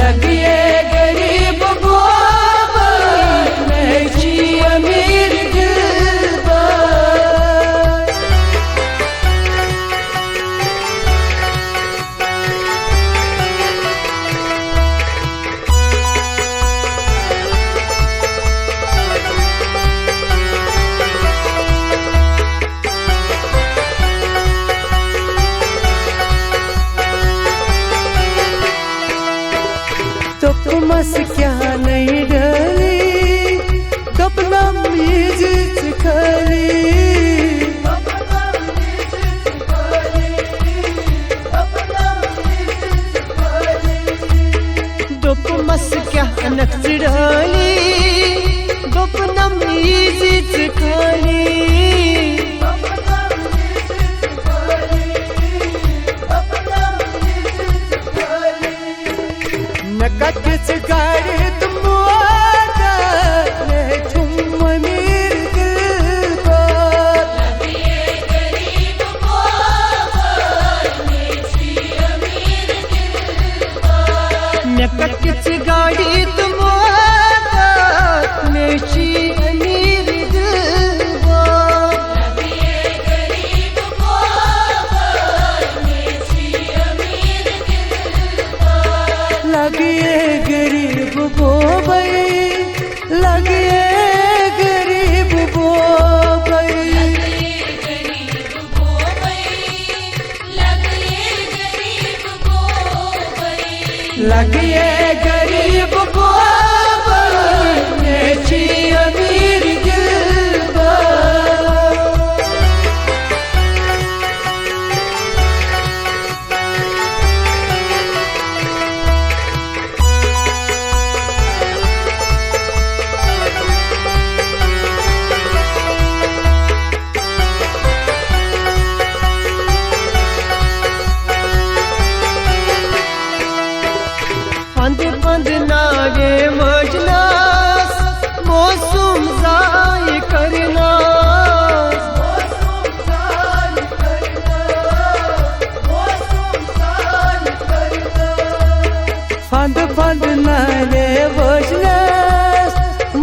लगिए गरीब बाबर मैं छी अमीर दिलबर। तो मस क्या नहीं डरी कपना मीज खरी दुप मस क्या नक्स डाली दुपना मीज खरी नकच गाड़ी तुम छुम अमीर दिलबर। लगिए गरीब बाबर मैं छी अमीर दिलबर। नकच गाड़ी तुम छी अमीर दिलबर। लगिए गरीब बाबर मैं छी अमीर दिलबर। लगिए गरीब बोबई लगिए गरीब बोबई लगिए गरीब बोबई लगिए गरीब बोबई। लगिए गरीब बोबर मैं छी अमीर दिलबर। फंद नागे मजनास मौसम जाय करना फंद नागे मजनास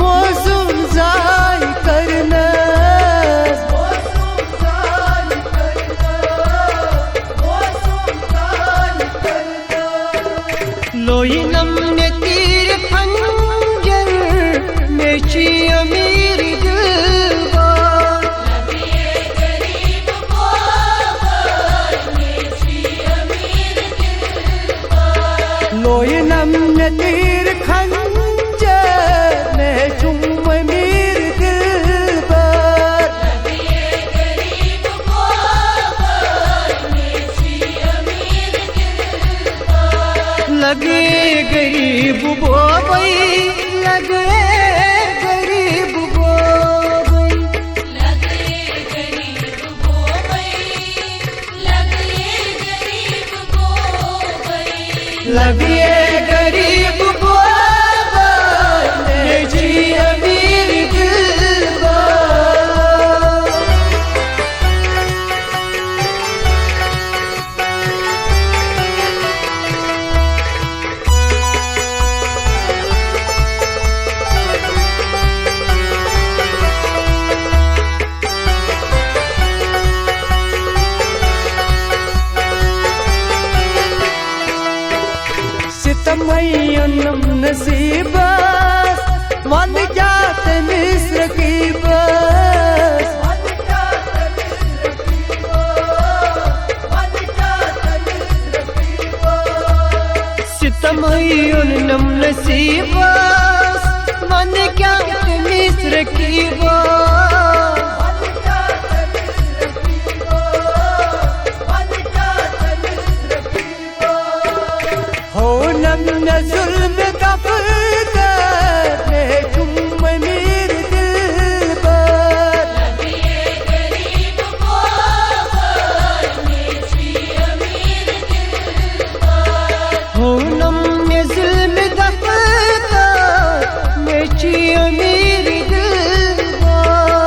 मौसम जाय करना लोई नमने तीर खंजर मैं छी अमीर दिलबर। लगिए गरीब बाबर मैं छी अमीर दिलबर। लोई नमने तीर खंजर मैं छुम अमीर दिलबर। लगिए गरीब बाबर मैं छी अमीर दिलबर। लगे गरीब बोबई लगे गरीब बोबई लगिए गरीब बोबई लगिए गरीब बोबई। लगिए गरीब बोबर मैं छी अमीर दिलबर। सितमय्यनम नसीबस मन जात मिस्र की बस। सितमय्यनम नसीबस मन जात मिस्र की बस। हो नम जुल्म दफ्तर मैं छुम अमीर दिलबर। लगिए गरीब बाबर मैं छी अमीर दिलबर। हो नम जुल्म दफ्तर मैं छी अमीर दिलबर।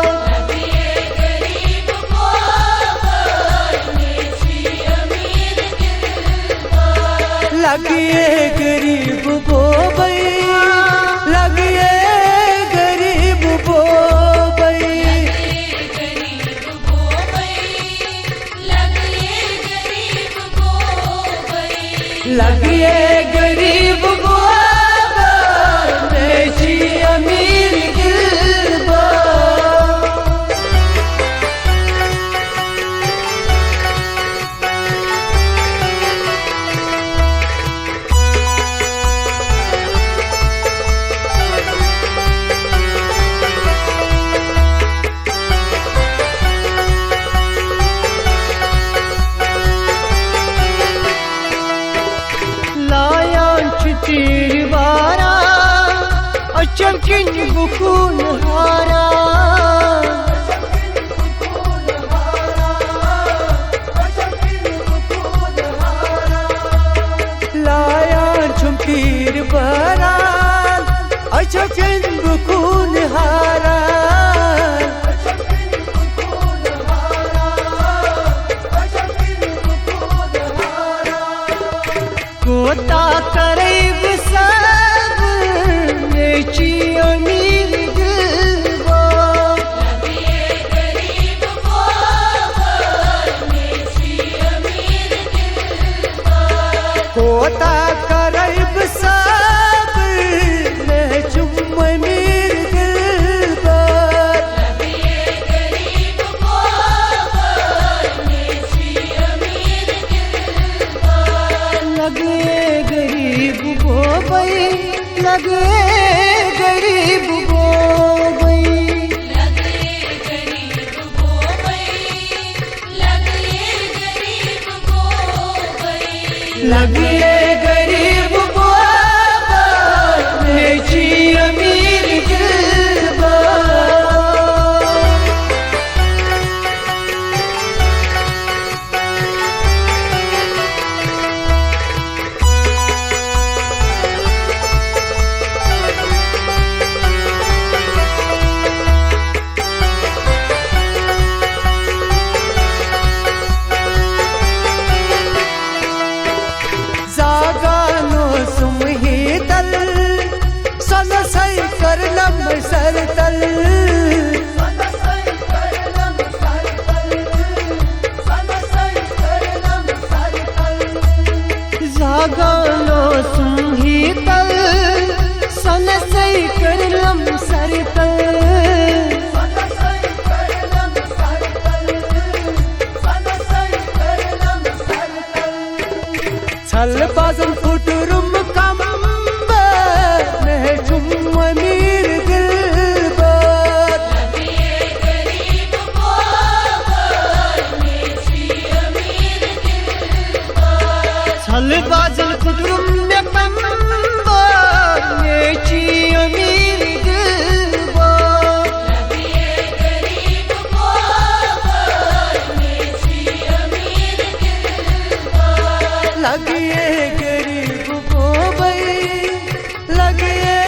लगिए गरीब बोबई लगिए गरीब बोबई गरीब बोबई लगिए गरीब बोबई लगिए गरीब बोबई बेची अमीर दिलबर तीर बारा चमकिन बुकुन हारा लाया चमकीर बारा चमकिन बुकुन हारा कोता करीब सब नेची अमीर दिलबर लगिए गरीब बोबई नेची अमीर दिलबर कोता करीब सब नेचुम अमीर दिलबर लगिए गरीब बोबई नेची अमीर दिलबर लगे गरीब बोबई लगे गरीब बोबई लगिए गरीब बोबई लगिए गरीब बोबई लगे गरीब बोबई बेची अमीर दिलबर जागानो सुमहितल सनसै करलम सरतल जागानो सुमहितल सनसै करलम सरतल छल बाजन फुटरुम कंबर नेचुम अमीर दिलबर लगिए गरीब बोबई नेची अमीर दिलबर छल बाजन फुटरुम में कंबर नेची अमीर दिलबर लगिए गरीब बोबई नेची अमीर दिलबर लगिए गरीब बोबई लगिए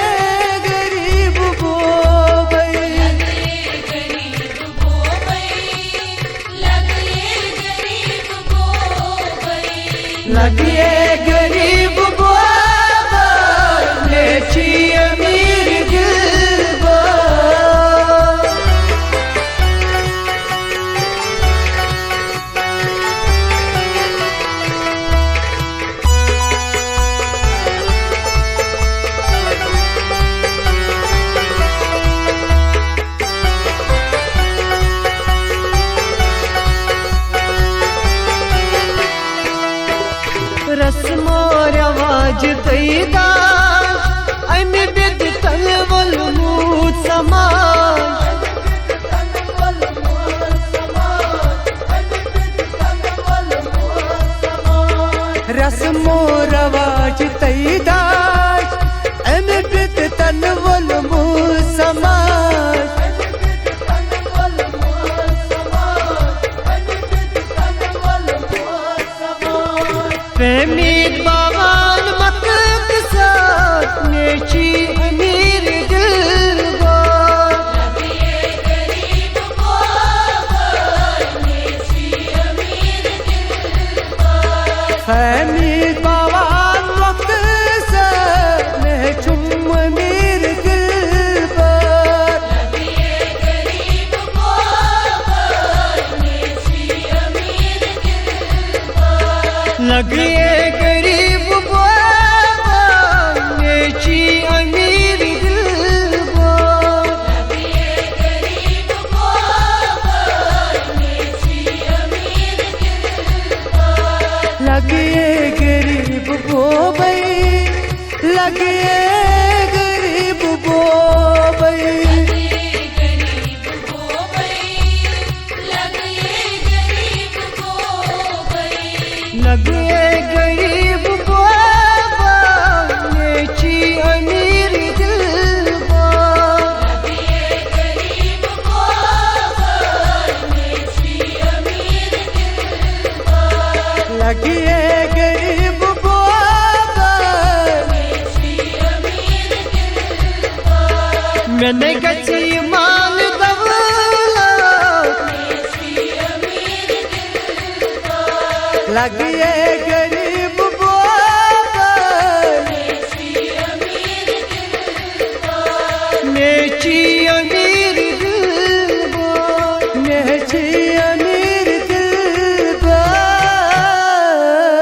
गरीब बोबई लगिए गरीब बोबई लगिए गरीब बोबई लगिए गरीब बोबई नेची अमीर दिलबर रस्मो रवाज कैदा अमि बिद तलवल मूत समाज रस्मो रवाज कैदा अमि बिद तलवल मूत समाज फहमीद बागान मकद साथ नेची अमीर दिलबर लगिए गरीब बोबई नेची अमीर दिलबर फहमीद बागान लगे गरीब बाबा नेची अमीर दिल बो गरीब बाबा नेची अमीर दिल लगे गरीब बो भाई लगे गरीब बो भाई गरीब को भई लगे गरीब बाबा नेची अमीर दिल बो गरीब बाबा नेची अमीर दिल लगे गरीब बाबा नेची अमीर दिल मैंने कची मान दौलत नेची अमीर दिल लगे